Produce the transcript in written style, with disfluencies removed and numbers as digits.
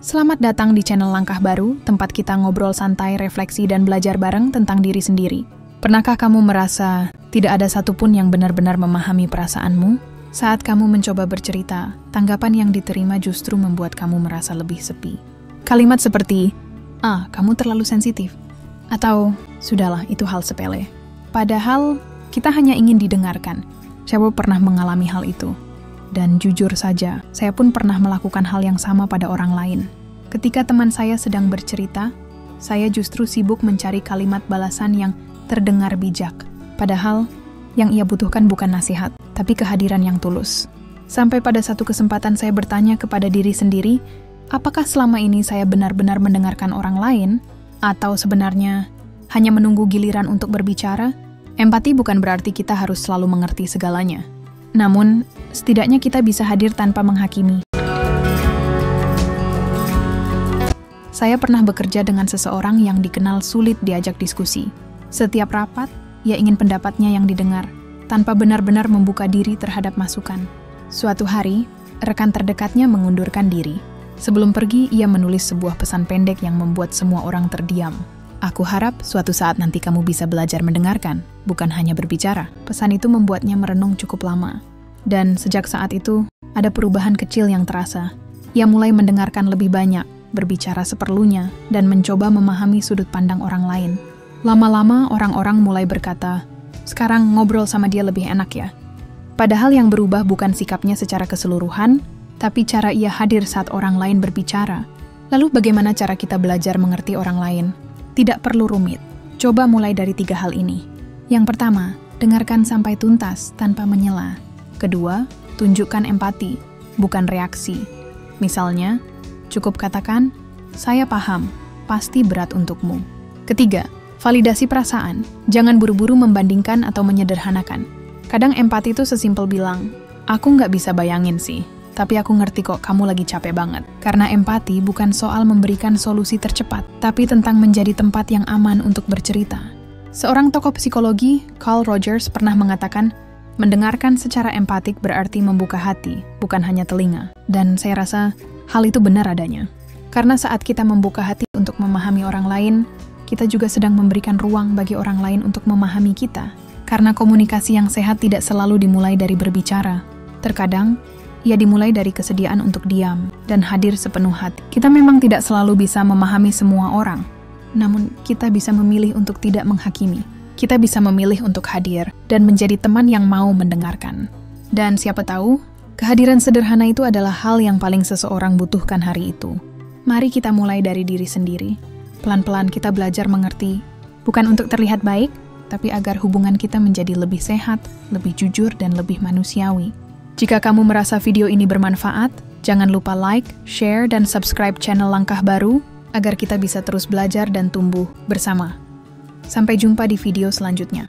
Selamat datang di channel Langkah Baru, tempat kita ngobrol santai, refleksi, dan belajar bareng tentang diri sendiri. Pernahkah kamu merasa tidak ada satupun yang benar-benar memahami perasaanmu? Saat kamu mencoba bercerita, tanggapan yang diterima justru membuat kamu merasa lebih sepi. Kalimat seperti, kamu terlalu sensitif. Atau, sudahlah, itu hal sepele. Padahal, kita hanya ingin didengarkan. Siapa pernah mengalami hal itu? Dan jujur saja, saya pun pernah melakukan hal yang sama pada orang lain. Ketika teman saya sedang bercerita, saya justru sibuk mencari kalimat balasan yang terdengar bijak. Padahal, yang ia butuhkan bukan nasihat, tapi kehadiran yang tulus. Sampai pada satu kesempatan saya bertanya kepada diri sendiri, apakah selama ini saya benar-benar mendengarkan orang lain? Atau sebenarnya hanya menunggu giliran untuk berbicara? Empati bukan berarti kita harus selalu mengerti segalanya. Namun, setidaknya kita bisa hadir tanpa menghakimi. Saya pernah bekerja dengan seseorang yang dikenal sulit diajak diskusi. Setiap rapat, ia ingin pendapatnya yang didengar, tanpa benar-benar membuka diri terhadap masukan. Suatu hari, rekan terdekatnya mengundurkan diri. Sebelum pergi, ia menulis sebuah pesan pendek yang membuat semua orang terdiam. Aku harap suatu saat nanti kamu bisa belajar mendengarkan, bukan hanya berbicara. Pesan itu membuatnya merenung cukup lama. Dan sejak saat itu, ada perubahan kecil yang terasa. Ia mulai mendengarkan lebih banyak, berbicara seperlunya, dan mencoba memahami sudut pandang orang lain. Lama-lama orang-orang mulai berkata, sekarang ngobrol sama dia lebih enak ya. Padahal yang berubah bukan sikapnya secara keseluruhan, tapi cara ia hadir saat orang lain berbicara. Lalu bagaimana cara kita belajar mengerti orang lain? Tidak perlu rumit. Coba mulai dari 3 hal ini. Yang pertama, dengarkan sampai tuntas tanpa menyela. Kedua, tunjukkan empati, bukan reaksi. Misalnya, cukup katakan, saya paham, pasti berat untukmu. Ketiga, validasi perasaan. Jangan buru-buru membandingkan atau menyederhanakan. Kadang empati itu sesimpel bilang, aku nggak bisa bayangin sih, tapi aku ngerti kok kamu lagi capek banget. Karena empati bukan soal memberikan solusi tercepat, tapi tentang menjadi tempat yang aman untuk bercerita. Seorang tokoh psikologi, Carl Rogers, pernah mengatakan, mendengarkan secara empatik berarti membuka hati, bukan hanya telinga. Dan saya rasa hal itu benar adanya. Karena saat kita membuka hati untuk memahami orang lain, kita juga sedang memberikan ruang bagi orang lain untuk memahami kita. Karena komunikasi yang sehat tidak selalu dimulai dari berbicara. Terkadang, ia dimulai dari kesediaan untuk diam dan hadir sepenuh hati. Kita memang tidak selalu bisa memahami semua orang, namun kita bisa memilih untuk tidak menghakimi. Kita bisa memilih untuk hadir dan menjadi teman yang mau mendengarkan. Dan siapa tahu, kehadiran sederhana itu adalah hal yang paling seseorang butuhkan hari itu. Mari kita mulai dari diri sendiri. Pelan-pelan kita belajar mengerti, bukan untuk terlihat baik, tapi agar hubungan kita menjadi lebih sehat, lebih jujur, dan lebih manusiawi. Jika kamu merasa video ini bermanfaat, jangan lupa like, share, dan subscribe channel Langkah Baru agar kita bisa terus belajar dan tumbuh bersama. Sampai jumpa di video selanjutnya.